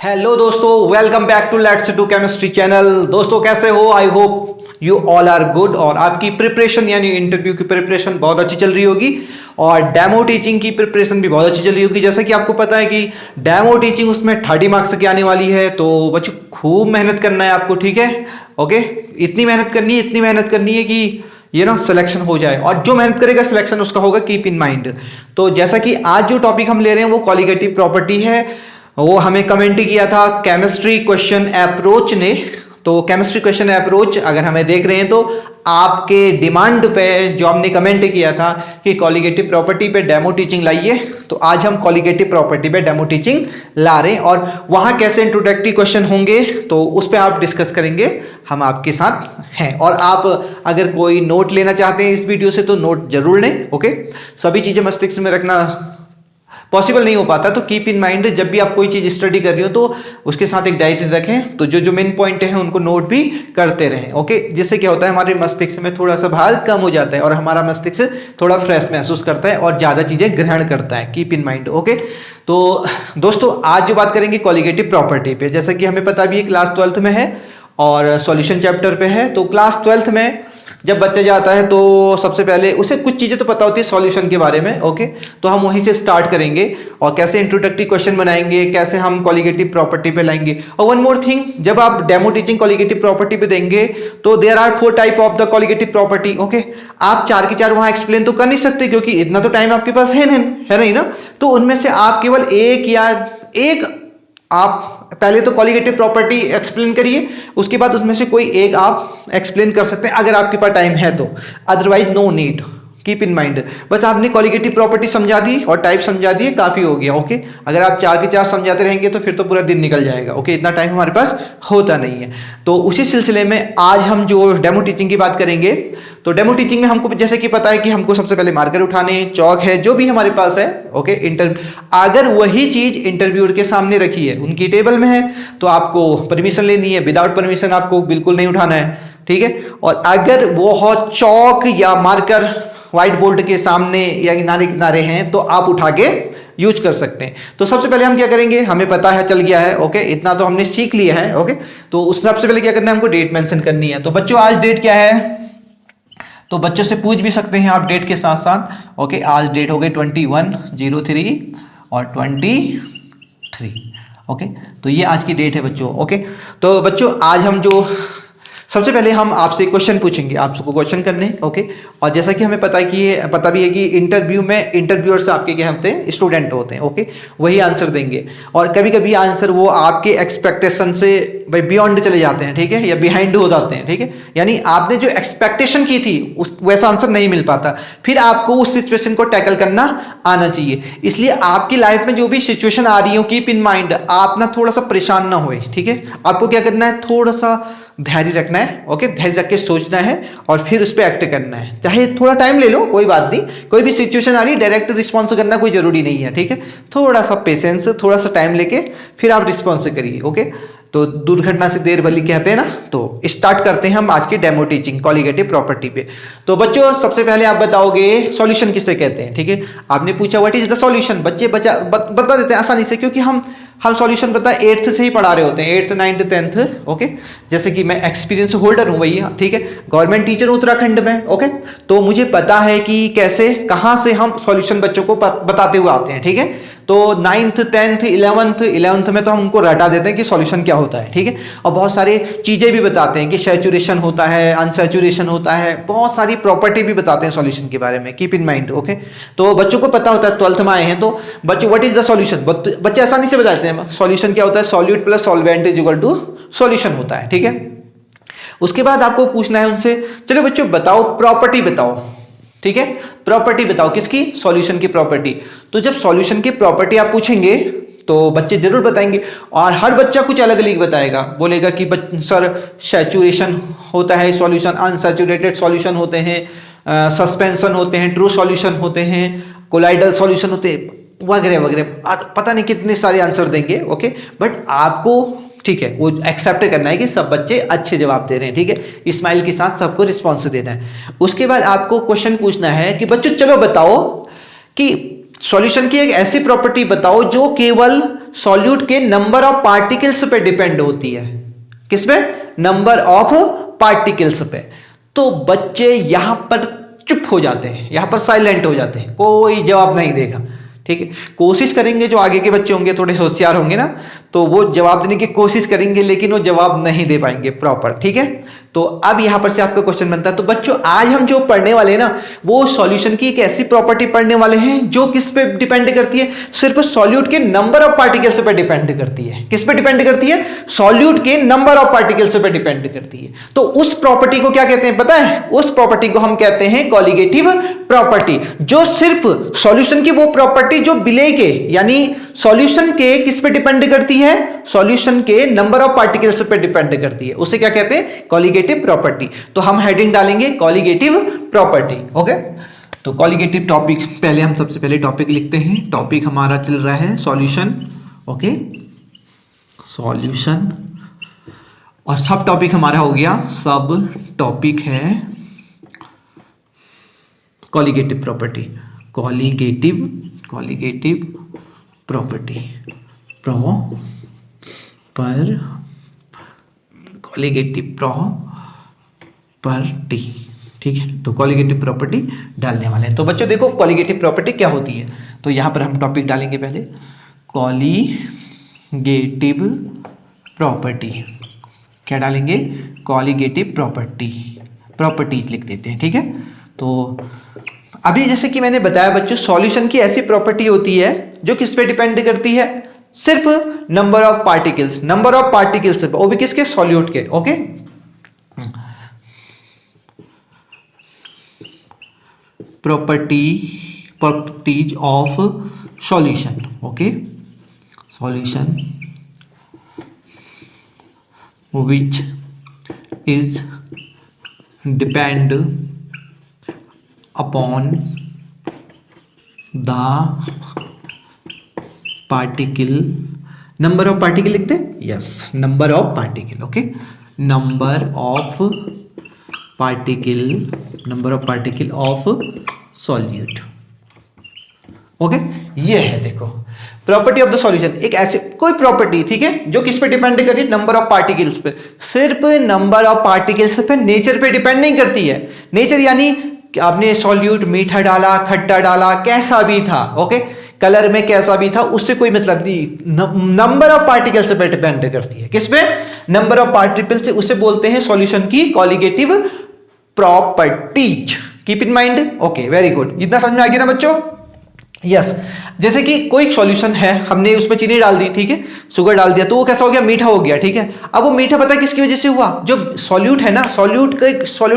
Hello दोस्तों, welcome back to let's do chemistry channel. दोस्तों कैसे हो? I hope you all are good और आपकी प्रिपरेशन यानी इंटरव्यू की प्रिपरेशन बहुत अच्छी चल रही होगी और डेमो टीचिंग की प्रिपरेशन भी बहुत अच्छी चल रही होगी। जैसा कि आपको पता है कि डेमो टीचिंग उसमें 30 मार्क्स की आने वाली है, तो बच्चों खूब मेहनत करना है आपको, ठीक है? ओके, इतनी मेहनत करनी है कि ये ना सिलेक्शन हो जाए, और जो मेहनत करेगा सिलेक्शन उसका होगा, कीप इन माइंड। तो जैसा कि आज जो टॉपिक हम ले रहे हैं वो कॉलिगेटिव प्रॉपर्टी है। वो हमें कमेंट किया था केमिस्ट्री क्वेश्चन अप्रोच ने। तो केमिस्ट्री क्वेश्चन अप्रोच अगर हमें देख रहे हैं तो आपके डिमांड पे जो हमने कमेंट किया था कि कॉलिगेटिव प्रॉपर्टी पे डेमो टीचिंग लाइए, तो आज हम कॉलिगेटिव प्रॉपर्टी पे डेमो टीचिंग ला रहे हैं और वहां कैसे इंट्रोडक्टरी क्वेश्चन होंगे तो उस पर आप डिस्कस करेंगे, हम आपके साथ हैं। और आप अगर कोई नोट लेना चाहते हैं इस वीडियो से तो नोट जरूर लें। ओके, सभी चीजें मस्तिष्क में रखना पॉसिबल नहीं हो पाता, तो कीप इन माइंड जब भी आप कोई चीज स्टडी कर रही हो तो उसके साथ एक डायरी रखें, तो जो जो मेन पॉइंट है उनको नोट भी करते रहें। ओके, जिससे क्या होता है हमारे मस्तिष्क में थोड़ा सा भार कम हो जाता है और हमारा मस्तिष्क थोड़ा फ्रेश महसूस करता है और ज्यादा चीजें ग्रहण करता है। Keep in mind. ओके, तो दोस्तों आज जो बात करेंगे कॉलिगेटिव प्रॉपर्टी पे, जैसा कि हमें पता भी है क्लास 12th में है और सॉल्यूशन चैप्टर पे है। तो क्लास 12th में जब बच्चा जाता है तो सबसे पहले उसे कुछ चीजें तो पता होती है सॉल्यूशन के बारे में। ओके, तो हम वहीं से स्टार्ट करेंगे और कैसे इंट्रोडक्टरी क्वेश्चन बनाएंगे, कैसे हम कॉलिगेटिव प्रॉपर्टी पे लाएंगे। और वन मोर थिंग, जब आप डेमो टीचिंग कॉलिगेटिव प्रॉपर्टी पे देंगे तो there are 4 type of the colligative property. Okay, आप 4 की 4 वहां एक्सप्लेन तो कर नहीं सकते क्योंकि इतना तो टाइम आपके पास है नहीं ना। तो उनमें से आप केवल एक आप पहले तो कॉलिगेटिव प्रॉपर्टी एक्सप्लेन करिए, उसके बाद उसमें से कोई एक आप एक्सप्लेन कर सकते हैं अगर आपके पास टाइम है तो, otherwise no need. Keep in mind, बस आपने कॉलिगेटिव प्रॉपर्टी समझा दी और टाइप समझा दिए, काफी हो गया। ओके, अगर आप 4 की 4 समझाते रहेंगे तो फिर तो पूरा दिन निकल जाएगा। ओके, इतना टाइम हमारे पास होता नहीं है। तो उसी सिलसिले में आज हम जो डेमो टीचिंग की बात करेंगे, तो डेमो टीचिंग में हमको जैसे कि पता है कि हमको सबसे पहले मार्कर उठाने, चौक है, जो भी हमारे पास है। ओके, अगर वही चीज इंटरव्यूअर के सामने रखी है, उनकी टेबल में है, तो आपको परमिशन लेनी है। विदाउट परमिशन आपको बिल्कुल नहीं उठाना है, ठीक है? और अगर वो हो चौक या मार्कर व्हाइट बोर्ड के सामने या किनारे किनारे हैं तो आप उठा के यूज कर सकते हैं। तो सबसे पहले हम क्या करेंगे, हमें पता है, चल गया है। ओके, इतना तो हमने सीख लिया है। ओके, तो उस सबसे पहले क्या करना है, हमको डेट मेंशन करनी है। तो बच्चों आज डेट क्या है, तो बच्चों से पूछ भी सकते हैं आप डेट के साथ साथ। ओके, आज डेट हो गई 21/03 और 23। ओके, तो ये आज की डेट है बच्चों। ओके, तो बच्चों आज हम जो सबसे पहले हम आपसे क्वेश्चन पूछेंगे, आपको क्वेश्चन करने। ओके, और जैसा कि हमें पता भी है कि इंटरव्यू में इंटरव्यूअर्स आपके क्या होते हैं, स्टूडेंट होते हैं। ओके, वही आंसर देंगे और कभी कभी आंसर वो आपके एक्सपेक्टेशन से भाई बियॉन्ड चले जाते हैं, ठीक है, या बिहाइंड हो जाते हैं, ठीक है। यानी आपने जो एक्सपेक्टेशन की थी उस वैसा आंसर नहीं मिल पाता, फिर आपको उस सिचुएशन को टैकल करना आना चाहिए। इसलिए आपकी लाइफ में जो भी सिचुएशन आ रही हो, कीप इन माइंड, आप ना थोड़ा सा परेशान ना होए, ठीक है। आपको क्या करना है, थोड़ा सा धैर्य रखना है। ओके, धैर्य रख के सोचना है और फिर उस पर एक्ट करना है। चाहे थोड़ा टाइम ले लो, कोई बात नहीं, कोई भी सिचुएशन आ रही डायरेक्ट रिस्पॉन्स करना कोई जरूरी नहीं है, ठीक है। थोड़ा सा पेशेंस, थोड़ा सा टाइम लेके फिर आप रिस्पॉन्स करिए। ओके, तो दुर्घटना से देर भली कहते हैं ना। तो स्टार्ट करते हैं हम आज की डेमो टीचिंग कॉलिगेटिव प्रॉपर्टी पे। तो बच्चों सबसे पहले आप बताओगे सॉल्यूशन किसे कहते हैं, ठीक है। आपने पूछा व्हाट इज द सॉल्यूशन, बच्चे बता देते हैं आसानी से, क्योंकि हम सॉल्यूशन पता है 8th से ही पढ़ा रहे होते हैं, 8th 9th 10th। ओके, जैसे कि मैं एक्सपीरियंस होल्डर हूं भैया, ठीक है, गवर्नमेंट टीचर हूं उत्तराखंड में। ओके, तो मुझे पता है कि कैसे कहां से हम सॉल्यूशन बच्चों को बताते हुए आते हैं, ठीक है। तो 9th 10th 11th में तो हम उनको रटा देते हैं कि सॉल्यूशन क्या होता है, ठीक है। और बहुत सारी चीजें भी बताते हैं कि सैचुरेशन होता है, अनसैचुरेशन होता है, बहुत सारी प्रॉपर्टी भी बताते हैं सॉल्यूशन के बारे में। Keep in mind. ओके, तो बच्चों को पता होता है, 12th में आए हैं तो बच्चों व्हाट इज द सॉल्यूशन, बच्चे आसानी से बताते हैं सॉल्यूशन क्या होता है, solute plus solvent is equal to solution होता है, ठीक है। उसके बाद आपको पूछना है उनसे, चलो बच्चों बताओ प्रॉपर्टी बताओ, ठीक है, प्रॉपर्टी बताओ किसकी, सॉल्यूशन की प्रॉपर्टी। तो जब सॉल्यूशन की प्रॉपर्टी आप पूछेंगे तो बच्चे जरूर बताएंगे और हर बच्चा कुछ अलग अलग बताएगा। बोलेगा कि सर सैचुरेशन होता है सॉल्यूशन, अनसैचुरेटेड सॉल्यूशन होते हैं, सस्पेंशन होते हैं, ट्रू सॉल्यूशन होते हैं, कोलाइडल सॉल्यूशन होते हैं, वगैरह वगैरह, पता नहीं कितने सारे आंसर देंगे। ओके, बट आपको ठीक है वो एक्सेप्ट करना है कि सब बच्चे अच्छे जवाब दे रहे हैं, ठीक है, स्माइल के साथ सबको रिस्पॉन्स देना है। उसके बाद आपको क्वेश्चन पूछना है कि बच्चों चलो बताओ कि सॉल्यूशन की एक ऐसी प्रॉपर्टी बताओ जो केवल सॉल्यूट के नंबर ऑफ पार्टिकल्स पे डिपेंड होती है। किस पे? नंबर ऑफ पार्टिकल्स पे। तो बच्चे यहां पर चुप हो जाते हैं, यहां पर साइलेंट हो जाते हैं, कोई जवाब नहीं देगा। ठीक है, कोशिश करेंगे, जो आगे के बच्चे होंगे थोड़े होशियार होंगे ना, तो वो जवाब देने की कोशिश करेंगे, लेकिन वो जवाब नहीं दे पाएंगे प्रॉपर। ठीक है, तो अब यहां पर से आपका क्वेश्चन बनता है, तो बच्चों आज हम जो पढ़ने वाले हैं ना, वो सॉल्यूशन की एक ऐसी प्रॉपर्टी पढ़ने वाले हैं जो किस पे डिपेंड करती है? सिर्फ सॉल्यूट के नंबर ऑफ पार्टिकल्स पे डिपेंड करती है। किस पे डिपेंड करती है? सॉल्यूट के नंबर ऑफ पार्टिकल्स पे डिपेंड करती है। तो उस प्रॉपर्टी को क्या कहते हैं पता है? उस प्रॉपर्टी को हम कहते हैं कॉलिगेटिव प्रॉपर्टी, जो सिर्फ सॉल्यूशन की वो प्रॉपर्टी जो विलेय के यानी सॉल्यूशन के किस पे डिपेंड करती है? सॉल्यूशन के नंबर ऑफ पार्टिकल्स पे डिपेंड करती है। उसे क्या कहते हैं? Colligative property. तो हम हेडिंग डालेंगे कॉलिगेटिव प्रॉपर्टी। ओके, तो कॉलिगेटिव टॉपिक पहले हम सबसे पहले टॉपिक लिखते हैं। टॉपिक हमारा चल रहा है सॉल्यूशन। ओके, सॉल्यूशन, और सब टॉपिक हमारा हो गया, सब टॉपिक है colligative property. Colligative property, colligative property. ठीक है, तो कॉलिगेटिव प्रॉपर्टी डालने वाले हैं। तो बच्चों देखो कॉलिगेटिव प्रॉपर्टी क्या होती है, तो यहां पर हम टॉपिक डालेंगे पहले कॉलिगेटिव प्रॉपर्टी। क्या डालेंगे? कॉलिगेटिव प्रॉपर्टीज लिख देते हैं। ठीक है, तो अभी जैसे कि मैंने बताया बच्चों, सॉल्यूशन की ऐसी प्रॉपर्टी होती है जो किस पे डिपेंड करती है? सिर्फ नंबर ऑफ पार्टिकल्स वो भी किसके? सॉल्यूट के। Okay, properties of solution. Okay, solution which is depend upon the particle number of particle लिखते हैं? yes, number of particle. okay, number of particle of solute. Okay, ये है देखो प्रॉपर्टी ऑफ द सॉल्यूशन, एक ऐसी कोई property, ठीक है, जो किस पे डिपेंड कर रही है? नंबर ऑफ पार्टिकल्स पे। सिर्फ नंबर ऑफ पार्टिकल्स पे, नेचर पे डिपेंड नहीं करती है। नेचर यानी आपने सॉल्यूट मीठा डाला, खट्टा डाला, कैसा भी था, ओके, कलर में कैसा भी था, उससे कोई मतलब नहीं। नंबर ऑफ पार्टिकल्स पे डिपेंड करती है। किस पे? नंबर ऑफ पार्टिकल्स से। उसे बोलते हैं सॉल्यूशन की colligative properties. Keep in mind. Okay, very good. इतना समझ में आ गया ना बच्चों? यस, जैसे कि कोई सॉल्यूशन है, हमने उसमें चीनी डाल दी, ठीक है, शुगर डाल दिया, तो वो कैसा हो गया? मीठा हो गया। ठीक है, अब वो मीठा पता है किसकी वजह से हुआ? जो सॉल्यूट है ना, सॉल्यूट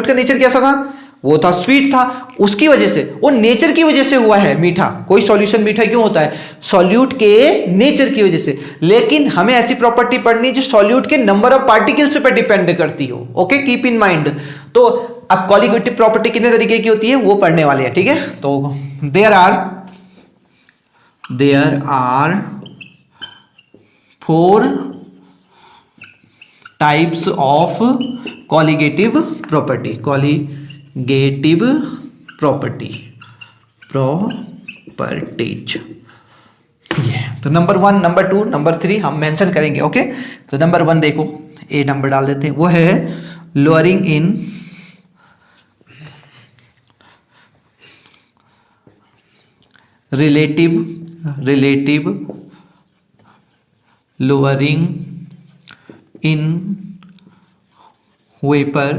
का नेचर कैसा था? वो था स्वीट था, उसकी वजह से, वो नेचर की वजह से हुआ है मीठा। कोई सॉल्यूशन मीठा क्यों होता है? सॉल्यूट के नेचर की वजह से। लेकिन हमें ऐसी प्रॉपर्टी पढ़नी है जो सॉल्यूट के नंबर ऑफ पार्टिकल्स पे डिपेंड करती हो। Okay, keep in mind. तो अब कॉलिगेटिव प्रॉपर्टी कितने तरीके की होती है वो पढ़ने वाले हैं। ठीक है, तो there are 4 types of colligative properties. ये तो नंबर 1, नंबर 2, नंबर 3 हम मेंशन करेंगे। ओके, तो नंबर 1 देखो, ए नंबर डाल देते हैं, वो है lowering in relative lowering in vapour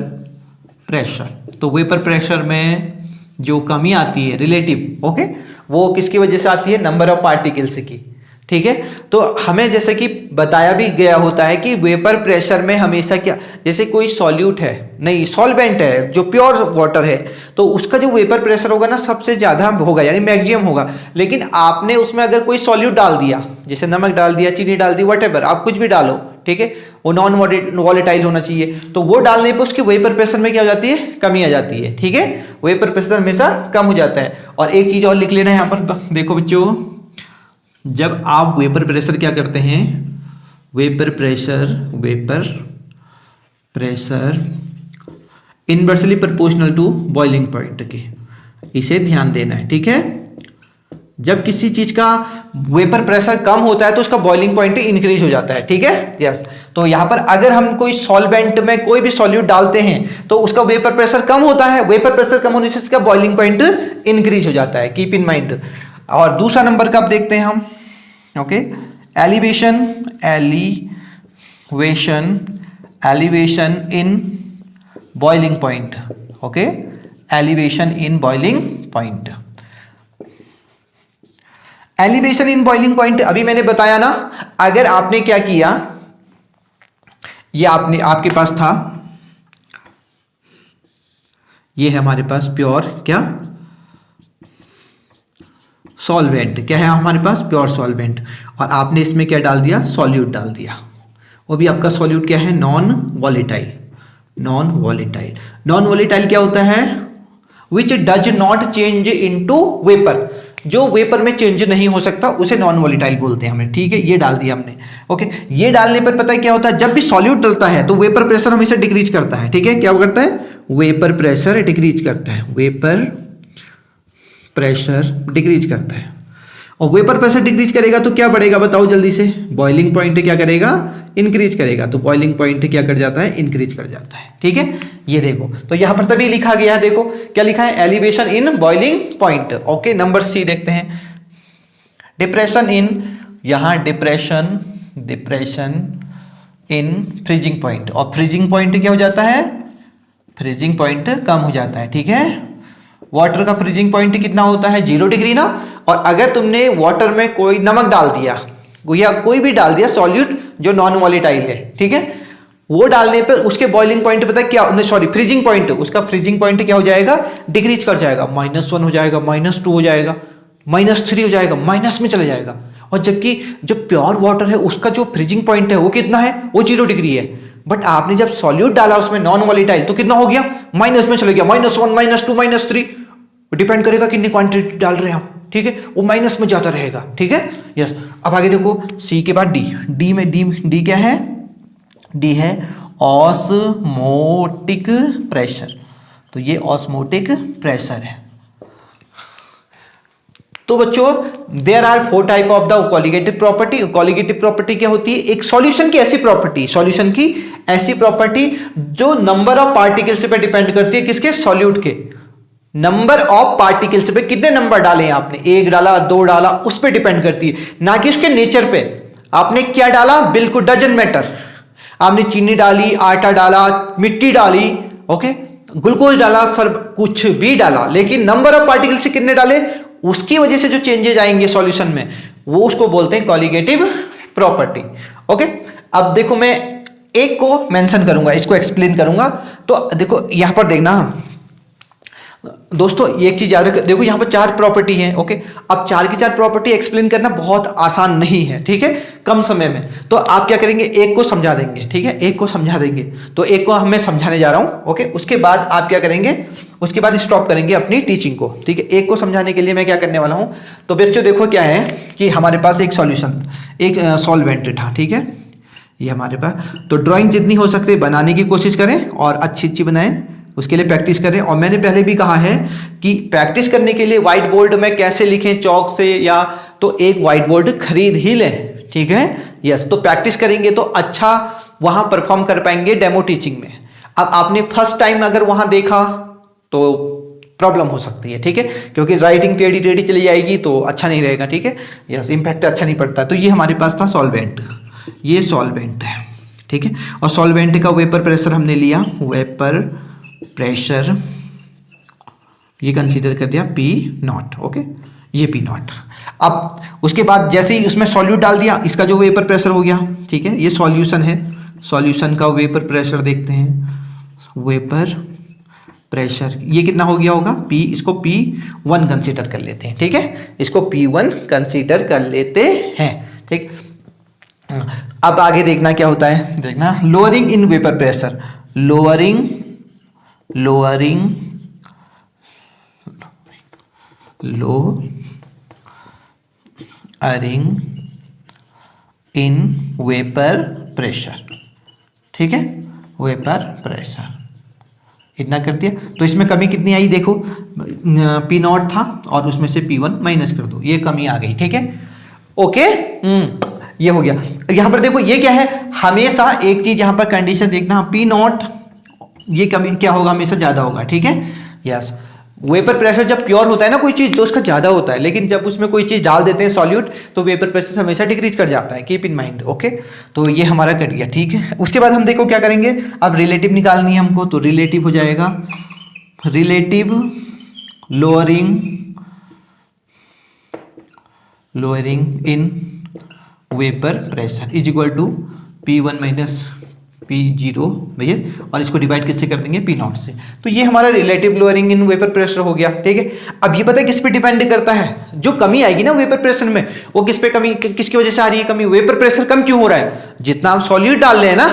pressure. तो वेपर प्रेशर में जो कमी आती है रिलेटिव, ओके, वो किसकी वजह से आती है? नंबर ऑफ पार्टिकल्स की। ठीक है, तो हमें जैसे कि बताया भी गया होता है कि वेपर प्रेशर में हमेशा क्या, जैसे कोई सॉल्यूट है, नहीं सॉल्वेंट है, जो प्योर वाटर है, तो उसका जो वेपर प्रेशर होगा ना सबसे ज्यादा होगा, यानी मैक्सिमम होगा। लेकिन आपने उसमें अगर कोई सॉल्यूट डाल दिया, जैसे नमक डाल दिया, चीनी डाल दी, व्हाटएवर, आप कुछ भी डालो, ठीक है, वो नॉन वॉलेटाइल होना चाहिए, तो वो डालने पर उसके वेपर प्रेशर में क्या हो जाती है? कमी आ जाती है। ठीक है, वेपर प्रेशर हमेशा कम हो जाता है। और एक चीज और लिख लेना है यहाँ पर, देखो बच्चों, जब आप वेपर प्रेशर क्या करते हैं? Vapour pressure inversely proportional to boiling point के, इसे ध्यान देना है। ठीक है, जब किसी चीज का वेपर प्रेशर कम होता है तो उसका बॉइलिंग पॉइंट इंक्रीज हो जाता है, ठीक है। यस, तो यहां पर अगर हम कोई सॉल्वेंट में कोई भी सॉल्यूट डालते हैं तो उसका वेपर प्रेशर कम होता है, वेपर प्रेशर कम होने से उसका बॉइलिंग पॉइंट इंक्रीज हो जाता है, कीप इन माइंड। और दूसरा नंबर का अब देखते हैं हम, okay, elevation in boiling point, okay, elevation in boiling point. Elevation in boiling point अभी मैंने बताया ना, अगर आपने क्या किया, ये आपके पास था, ये है हमारे पास प्योर क्या सॉल्वेंट, क्या है हमारे पास प्योर सॉल्वेंट, और आपने इसमें क्या डाल दिया, सॉल्यूट डाल दिया, वो भी आपका सॉल्यूट क्या है, नॉन वॉलेटाइल। नॉन वॉलेटाइल क्या होता है, which does not change into vapour, जो वेपर में चेंज नहीं हो सकता उसे नॉन वॉलेटाइल बोलते हैं हमें, ठीक है। ये डाल दिया हमने, ओके। ये डालने पर पता है क्या होता है, जब भी सॉल्यूट डलता है तो वेपर प्रेशर हमेशा डिक्रीज करता है, ठीक है। क्या करता है, वेपर प्रेशर डिक्रीज करता है, वेपर प्रेशर डिक्रीज करता है। और वेपर प्रेशर डिक्रीज करेगा तो क्या बढ़ेगा, बताओ जल्दी से, बॉइलिंग पॉइंट क्या करेगा, इंक्रीज करेगा, तो बॉइलिंग पॉइंट क्या कर जाता है, इंक्रीज कर जाता है, ठीक है। ये देखो, तो यहां पर तभी लिखा गया है, देखो क्या लिखा है, elevation in boiling point, okay. Number C देखते हैं, डिप्रेशन इन, यहां डिप्रेशन इन फ्रीजिंग पॉइंट, और फ्रीजिंग पॉइंट क्या हो जाता है, फ्रीजिंग पॉइंट कम हो जाता है, ठीक है। वाटर का फ्रीजिंग पॉइंट कितना होता है, 0 डिग्री ना। और अगर तुमने वाटर में कोई नमक डाल दिया या कोई भी डाल दिया सॉल्यूट जो नॉन वॉलेटाइल है, ठीक है, वो डालने पर उसके बॉइलिंग पॉइंट पता है क्या, सॉरी फ्रीजिंग पॉइंट, उसका फ्रीजिंग पॉइंट क्या हो जाएगा, डिक्रीज कर जाएगा, -1 हो जाएगा, -2 हो जाएगा, -3 हो जाएगा, माइनस में चले जाएगा। और जबकि जो प्योर वाटर है उसका जो फ्रीजिंग पॉइंट है वो कितना है, वो 0 डिग्री है। बट आपने जब सॉल्यूट डाला उसमें नॉन वॉलेटाइल तो कितना हो गया, माइनस में चले गया, -1, -2, -3, डिपेंड करेगा कितनी क्वांटिटी डाल रहे हैं आप, ठीक है, वो माइनस में जाता रहेगा, ठीक है। यस, अब आगे देखो, सी के बाद डी में डी क्या है, डी है ऑस्मोटिक प्रेशर, तो ये ऑस्मोटिक प्रेशर है। तो बच्चों there are 4 type of the colligative property. Colligative property क्या होती है, एक सॉल्यूशन की ऐसी प्रॉपर्टी जो नंबर ऑफ पार्टिकल्स पे डिपेंड करती है, किसके, सॉल्यूट के नंबर ऑफ पार्टिकल्स पे, कितने नंबर डाले हैं आपने, 1 डाला 2 डाला, उस पर डिपेंड करती है, ना कि उसके नेचर पे। आपने क्या डाला, बिल्कुल डजंट मैटर, आपने चीनी डाली, आटा डाला, मिट्टी डाली, ओके, ग्लूकोज डाला, सर कुछ भी डाला, लेकिन नंबर ऑफ पार्टिकल से कितने डाले, उसकी वजह से जो चेंजेस आएंगे सॉल्यूशन में, वो उसको बोलते हैं कोलिगेटिव प्रॉपर्टी, ओके। अब देखो मैं एक को मेंशन करूंगा, इसको एक्सप्लेन करूंगा। तो देखो यहां पर देखना दोस्तों, एक चीज याद रखो, देखो यहां पर 4 प्रॉपर्टी है, ओके। अब 4 की 4 प्रॉपर्टी एक्सप्लेन करना बहुत आसान नहीं है, ठीक है, कम समय में। तो आप क्या करेंगे, एक को समझा देंगे, ठीक है, एक को समझा देंगे, तो एक को मैं समझाने जा रहा हूं, ओके। उसके बाद आप क्या करेंगे, उसके बाद स्टॉप करेंगे अपनी टीचिंग को, ठीक है। एक को समझाने के लिए मैं क्या करने वाला हूं, तो बच्चों देखो क्या है कि हमारे पास एक सॉल्यूशन, एक सॉल्वेंट था, ठीक है, ये हमारे पास। तो ड्राइंग जितनी हो सकती है बनाने की कोशिश करें और अच्छी बनाएं, उसके लिए प्रैक्टिस करें। और मैंने पहले भी कहा है कि प्रैक्टिस करने के लिए व्हाइट बोर्ड में कैसे लिखें, चौक से, या तो एक व्हाइट बोर्ड खरीद ही लें, ठीक है। यस, तो प्रैक्टिस करेंगे तो अच्छा वहां परफॉर्म कर पाएंगे डेमो टीचिंग में। अब आपने फर्स्ट टाइम अगर वहां देखा तो प्रॉब्लम हो सकती है, ठीक है, क्योंकि राइटिंग टेढ़ी चली जाएगी तो अच्छा नहीं रहेगा, ठीक है। यस, इंपैक्ट अच्छा नहीं पड़ता। तो ये हमारे पास था सॉल्वेंट, ये सॉल्वेंट है, ठीक है। और सॉल्वेंट का वेपर प्रेशर हमने लिया, वेपर प्रेशर ये कंसीडर कर दिया P0, ओके, ये P0। अब उसके बाद जैसे ही उसमें सॉल्यूट डाल दिया, इसका जो वेपर प्रेशर हो गया, ठीक है, ये सॉल्यूशन है, सॉल्यूशन का वेपर प्रेशर देखते हैं, वेपर प्रेशर ये कितना हो गया होगा, P, इसको P1 कंसीडर कर लेते हैं, ठीक है, इसको P1 कंसीडर कर लेते हैं, ठीक। अब आगे देखना क्या होता है, देखना lowering in vapour pressure, lowering in vapour pressure, ठीक है, वेपर प्रेशर इतना कर दिया। तो इसमें कमी कितनी आई देखो, P0 था और उसमें से P1 माइनस कर दो, ये कमी आ गई। ठीक है, ओके, ये हो गया। यहां पर देखो ये क्या है, हमेशा एक चीज यहां पर कंडीशन देखना, P0 ये कमी क्या होगा, हमेशा ज्यादा होगा। ठीक है, यस। वेपर प्रेशर जब प्योर होता है ना कोई चीज तो उसका ज्यादा होता है, लेकिन जब उसमें कोई चीज डाल देते हैं सॉल्यूट तो वेपर प्रेशर हमेशा डिक्रीज कर जाता है, कीप इन माइंड। ओके, तो ये हमारा कर गया। ठीक है, उसके बाद हम देखो क्या करेंगे, अब रिलेटिव निकालनी है हमको, तो रिलेटिव हो जाएगा relative lowering in vapour pressure is equal to P1 minus P0 भैया, और इसको डिवाइड किससे कर देंगे, P0 से। तो ये हमारा relative lowering in vapour pressure हो गया। ठीक है, अब ये पता है किस पे डिपेंड करता है, जो कमी आएगी ना वेपर प्रेशर में, वो किस पे कमी, किसकी वजह से आ रही है कमी, वेपर प्रेशर कम क्यों हो रहा है, जितना आप सॉल्यूट डाल रहे हैं ना,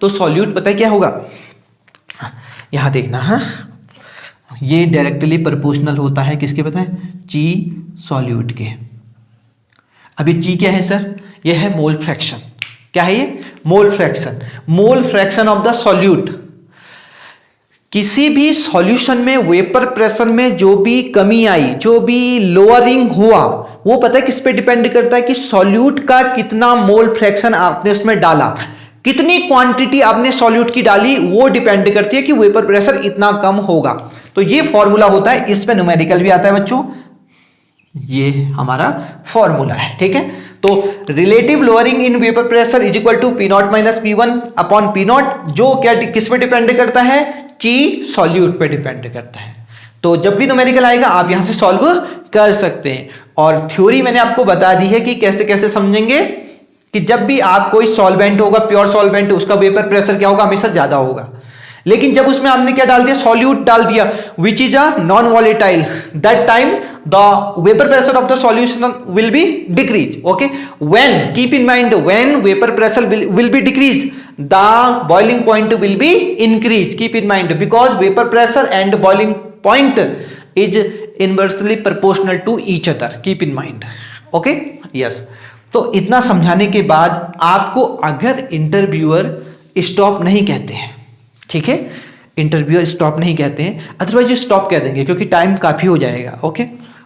तो सॉल्यूट पता है क्या होगा, यहां देखना है, ये डायरेक्टली प्रोपोर्शनल होता है किसके, पता है, ची सॉल्यूट के। अब ये ची क्या है सर, ये है मोल फ्रैक्शन। क्या है ये, mole fraction, mole fraction of the solute. किसी भी सॉल्यूशन में वेपर प्रेशर में जो भी कमी आई, जो भी लोअरिंग हुआ, वो पता है किस पे डिपेंड करता है कि सॉल्यूट का कितना मोल फ्रैक्शन आपने उसमें डाला, कितनी क्वांटिटी आपने सॉल्यूट की डाली, वो डिपेंड करती है कि वेपर प्रेशर इतना कम होगा। तो ये फॉर्मूला होता है, इसमें न्यूमेरिकल भी आता है बच्चों, ये हमारा फॉर्मूला है। ठीक है, तो relative lowering in vapour pressure is equal to P0 minus P1 upon P0, जो क्या किस पे डिपेंड करता है, ची सॉल्यूट पे डिपेंड करता है। तो जब भी न्यूमेरिकल आएगा आप यहां से सॉल्व कर सकते हैं। और थ्योरी मैंने आपको बता दी है कि कैसे कैसे समझेंगे, कि जब भी आप कोई सॉल्वेंट होगा, प्योर सॉल्वेंट, उसका वेपर प्रेशर क्या होगा, हमेशा ज्यादा होगा। लेकिन जब उसमें आपने क्या डाल दिया, सॉल्यूट डाल दिया, which is a non volatile, that time the vapor pressure of the solution will be decrease. Okay, when, keep in mind, when vapor pressure will be decrease, the boiling point will be increase. Keep in mind, because vapor pressure and boiling point is inversely proportional to each other. Keep in mind. Okay, yes. तो इतना समझाने के बाद आपको अगर interviewer stop नहीं कहते हैं, ठीक है, इंटरव्यूअर स्टॉप नहीं कहते हैं, अदरवाइज स्टॉप कह देंगे क्योंकि टाइम काफी हो जाएगा। ओके,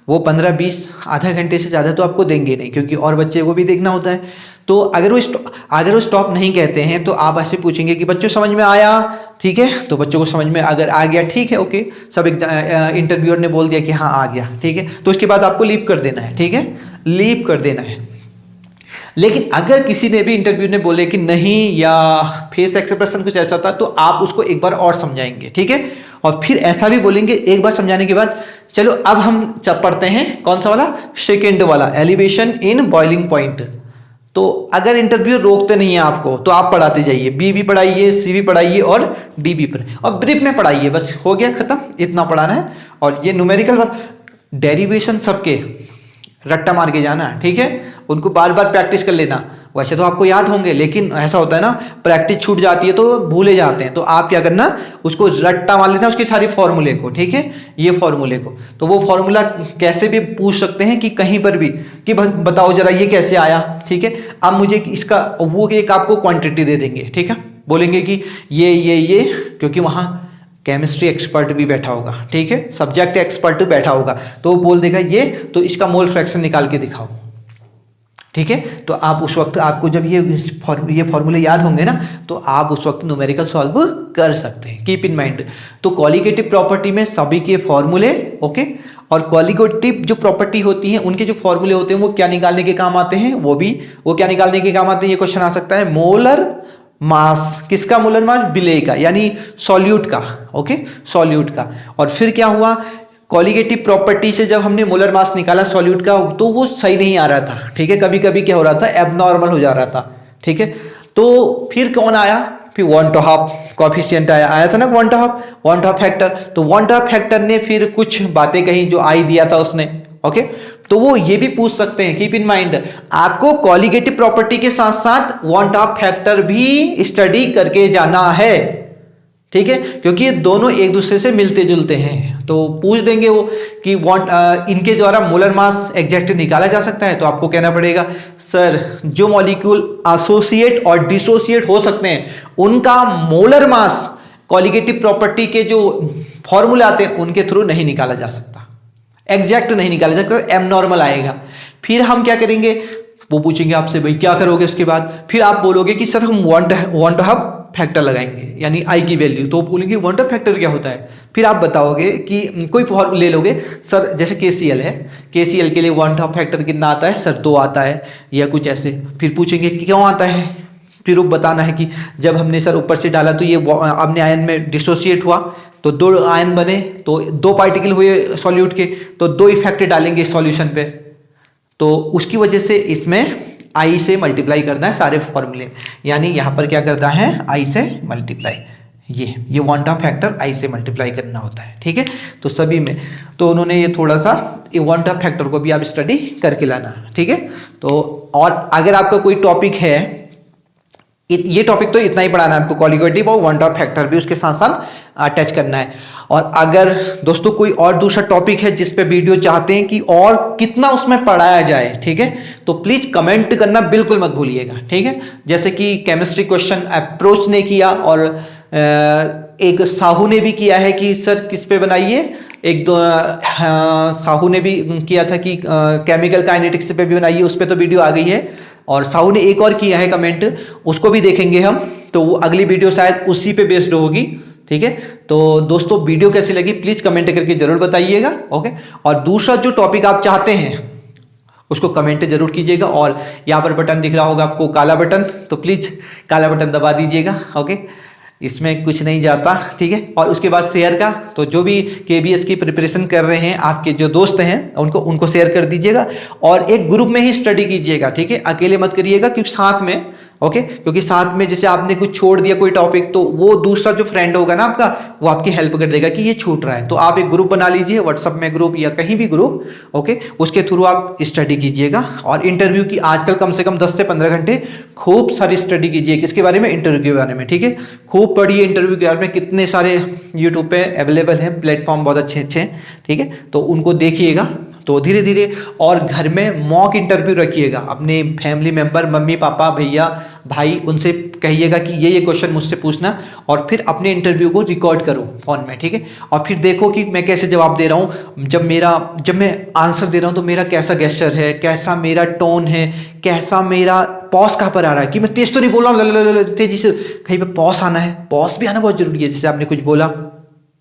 वो 15-20 आधा घंटे से ज़्यादा तो आपको देंगे नहीं, क्योंकि और बच्चे को भी देखना होता है। तो अगर वो स्टॉप नहीं कहते हैं तो आप ऐसे पूछेंगे कि बच्चों समझ में आया, ठीक है, तो बच्चों को समझ में अगर आ गया, ठीक है, ओके, सब इंटरव्यूअर ने बोल दिया कि हाँ आ गया, ठीक है, तो उसके बाद आपको लीव कर देना है। ठीक है, लीव कर देना है। लेकिन अगर किसी ने भी इंटरव्यू ने बोले कि नहीं, या फेस एक्सप्रेशन कुछ ऐसा था, तो आप उसको एक बार और समझाएंगे। ठीक है, और फिर ऐसा भी बोलेंगे एक बार समझाने के बाद, चलो अब हम पढ़ते हैं कौन सा वाला, सेकेंड वाला, एलिवेशन इन बॉइलिंग पॉइंट। तो अगर इंटरव्यू रोकते नहीं है आपको तो आप पढ़ाते जाइए, बी भी पढ़ाइए, सी भी पढ़ाइए और डी भी पढ़ाइए, और ब्रीफ में पढ़ाइए, बस हो गया खत्म, इतना पढ़ाना है। और ये न्यूमेरिकल डेरिवेशन सबके रट्टा मार के जाना, ठीक है, उनको बार बार प्रैक्टिस कर लेना। वैसे तो आपको याद होंगे, लेकिन ऐसा होता है ना, प्रैक्टिस छूट जाती है तो भूले जाते हैं, तो आप क्या करना, उसको रट्टा मार लेना, उसकी सारी फॉर्मूले को, ठीक है, ये फॉर्मूले को। तो वो फॉर्मूला कैसे भी पूछ सकते हैं कि कहीं पर भी कि बताओ जरा ये कैसे आया, ठीक है। अब मुझे इसका वो एक आपको क्वांटिटी दे देंगे, ठीक है, बोलेंगे कि ये, क्योंकि वहाँ केमिस्ट्री एक्सपर्ट भी बैठा होगा, ठीक है, सब्जेक्ट एक्सपर्ट बैठा होगा, तो वो बोल देगा ये, तो इसका मोल फ्रैक्शन निकाल के दिखाओ, ठीक है। तो आप उस वक्त, आपको जब ये फॉर्मूले याद होंगे ना, तो आप उस वक्त न्यूमेरिकल सॉल्व कर सकते हैं। Keep in mind. तो क्वालिटेटिव प्रॉपर्टी में सभी के फॉर्मूले, ओके, और क्वालिटेटिव जो प्रॉपर्टी होती है उनके जो फॉर्मूले होते हैं वो क्या निकालने के काम आते हैं, वो क्या निकालने के काम आते हैं, ये क्वेश्चन आ सकता है। मोलर मास, किसका मोलर मास, विलेय का, यानी सॉल्यूट का, ओके, सॉल्यूट का। और फिर क्या हुआ, क्वालिटेटिव प्रॉपर्टी से जब हमने मोलर मास निकाला सॉल्यूट का, तो वो सही नहीं आ रहा था, ठीक है, कभी कभी क्या हो रहा था, एबनॉर्मल हो जा रहा था, ठीक है। तो फिर कौन आया, फिर वन टू हाफ कॉफिशिएंट आया था ना, वन टू हाफ फैक्टर। तो वन टू हाफ फैक्टर ने फिर कुछ बातें कही जो आई दिया था उसने, ओके। तो वो ये भी पूछ सकते हैं, कीप इन माइंड, आपको क्वालिटेटिव प्रॉपर्टी के साथ साथ वन टू हाफ फैक्टर भी स्टडी करके जाना है, ठीक है, क्योंकि ये दोनों एक दूसरे से मिलते जुलते हैं। तो पूछ देंगे वो कि इनके द्वारा मोलर मास एग्जैक्ट निकाला जा सकता है, तो आपको कहना पड़ेगा सर जो मॉलिक्यूल एसोसिएट और डिसोसिएट हो सकते हैं उनका मोलर मास कॉलिगेटिव प्रॉपर्टी के जो फॉर्मूले आते हैं उनके थ्रू नहीं निकाला जा सकता, एग्जैक्ट नहीं निकाला जा सकता, एबनॉर्मल आएगा। फिर हम क्या करेंगे, वो पूछेंगे आपसे भाई क्या करोगे उसके बाद, फिर आप बोलोगे कि सर हम वांट टू हैव फैक्टर लगाएंगे यानी आई की वैल्यू, तो बोलेंगे वांट टू फैक्टर क्या होता है। फिर आप बताओगे कि कोई फॉर्मूला ले लोगे, सर जैसे KCL है, KCL के लिए वांट टू हैव फैक्टर कितना आता है, सर 2 आता है या कुछ ऐसे। फिर पूछेंगे कि क्यों आता है, फिर वो बताना है कि जब हमने सर ऊपर से डाला तो ये अपने आयन में डिसोसिएट हुआ तो 2 आयन बने, तो 2 पार्टिकल हुए सॉल्यूट के, तो 2 इफेक्ट डालेंगे सॉल्यूशन पे, तो उसकी वजह से इसमें आई से मल्टीप्लाई करना है सारे फॉर्मूले, यानी यहाँ पर क्या करता है आई से मल्टीप्लाई, ये वांट ऑफ फैक्टर आई से मल्टीप्लाई करना होता है, ठीक है। तो सभी में तो उन्होंने ये थोड़ा सा ये वांट ऑफ फैक्टर को भी आप स्टडी करके लाना, ठीक है। तो और अगर आपका कोई टॉपिक है, ये टॉपिक तो इतना ही पढ़ाना है आपको, कॉलिगेटिव और वांट ऑफ फैक्टर भी उसके साथ साथ अटैच करना है। और अगर दोस्तों कोई और दूसरा टॉपिक है जिस पे वीडियो चाहते हैं कि और कितना उसमें पढ़ाया जाए, ठीक है, तो प्लीज कमेंट करना बिल्कुल मत भूलिएगा, ठीक है। जैसे कि केमिस्ट्री क्वेश्चन अप्रोच ने किया और एक साहू ने भी किया है कि सर किस पे बनाइए, एक दो साहू ने भी किया था कि केमिकल काइनेटिक्स पे भी बनाइए, उस पर तो वीडियो आ गई है। और साहू ने एक और किया है कमेंट, उसको भी देखेंगे हम, तो वो अगली वीडियो शायद उसी पे बेस्ड होगी, ठीक है। तो दोस्तों वीडियो कैसी लगी प्लीज कमेंट करके जरूर बताइएगा, ओके। और दूसरा जो टॉपिक आप चाहते हैं उसको कमेंट जरूर कीजिएगा, और यहाँ पर बटन दिख रहा होगा आपको काला बटन, तो प्लीज काला बटन दबा दीजिएगा, ओके, इसमें कुछ नहीं जाता, ठीक है। और उसके बाद शेयर का, तो जो भी KBS की प्रिपरेशन कर रहे हैं आपके जो दोस्त हैं उनको शेयर कर दीजिएगा, और एक ग्रुप में ही स्टडी कीजिएगा, ठीक है, अकेले मत करिएगा, क्योंकि साथ में, ओके, क्योंकि साथ में जैसे आपने कुछ छोड़ दिया कोई टॉपिक, तो वो दूसरा जो फ्रेंड होगा ना आपका, वो आपकी हेल्प कर देगा कि ये छूट रहा है, तो आप एक ग्रुप बना लीजिए, व्हाट्सएप में ग्रुप या कहीं भी ग्रुप, ओके, उसके थ्रू आप स्टडी कीजिएगा। और इंटरव्यू की आजकल कम से कम 10 से 15 घंटे खूब सारी स्टडी कीजिए, किसके बारे में, इंटरव्यू के बारे में, ठीक है। खूब पढ़िए इंटरव्यू के बारे में, कितने सारे यूट्यूब पे अवेलेबल हैं प्लेटफॉर्म, बहुत अच्छे अच्छे हैं, ठीक है, तो उनको देखिएगा। तो धीरे धीरे, और घर में मॉक इंटरव्यू रखिएगा, अपने फैमिली मेंबर, मम्मी पापा भैया भाई, उनसे कहिएगा कि ये क्वेश्चन मुझसे पूछना, और फिर अपने इंटरव्यू को रिकॉर्ड करो फोन में, ठीक है। और फिर देखो कि मैं कैसे जवाब दे रहा हूँ, जब मैं आंसर दे रहा हूँ तो मेरा कैसा गेस्चर है, कैसा मेरा टोन है, कैसा मेरा पॉज कहाँ पर आ रहा है, कि मैं तेज तो नहीं बोल रहा हूँ तेजी से, कहीं पर पॉज आना है, पॉज भी आना बहुत जरूरी है। जैसे आपने कुछ बोला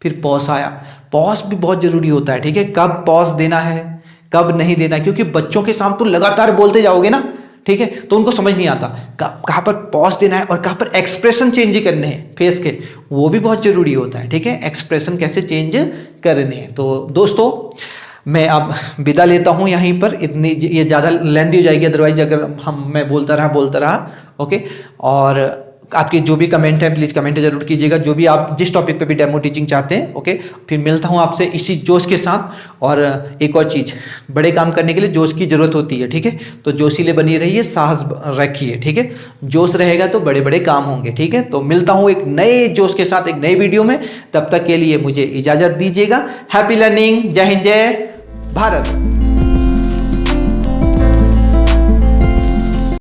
फिर पॉज आया, पॉज भी बहुत जरूरी होता है, ठीक है, कब पॉज देना है कब नहीं देना, क्योंकि बच्चों के सामने तो लगातार बोलते जाओगे ना, ठीक है, तो उनको समझ नहीं आता कहाँ पर पॉज देना है और कहाँ पर एक्सप्रेशन चेंज करने हैं फेस के, वो भी बहुत जरूरी होता है, ठीक है, एक्सप्रेशन कैसे चेंज करने हैं। तो दोस्तों मैं अब विदा लेता हूँ यहीं पर, इतनी ये ज़्यादा लेंथी हो जाएगी अदरवाइज अगर मैं बोलता रहा, ओके। और आपके जो भी कमेंट है प्लीज़ कमेंट जरूर कीजिएगा, जो भी आप जिस टॉपिक पे भी डेमो टीचिंग चाहते हैं, ओके। फिर मिलता हूँ आपसे इसी जोश के साथ। और एक और चीज़, बड़े काम करने के लिए जोश की ज़रूरत होती है, ठीक है, तो जोशीले बनी रहिए, साहस रखिए, ठीक है, जोश रहेगा तो बड़े बड़े काम होंगे, ठीक है। तो मिलता हूँ एक नए जोश के साथ एक नई वीडियो में, तब तक के लिए मुझे इजाज़त दीजिएगा। हैप्पी लर्निंग, जय हिंद, जय भारत।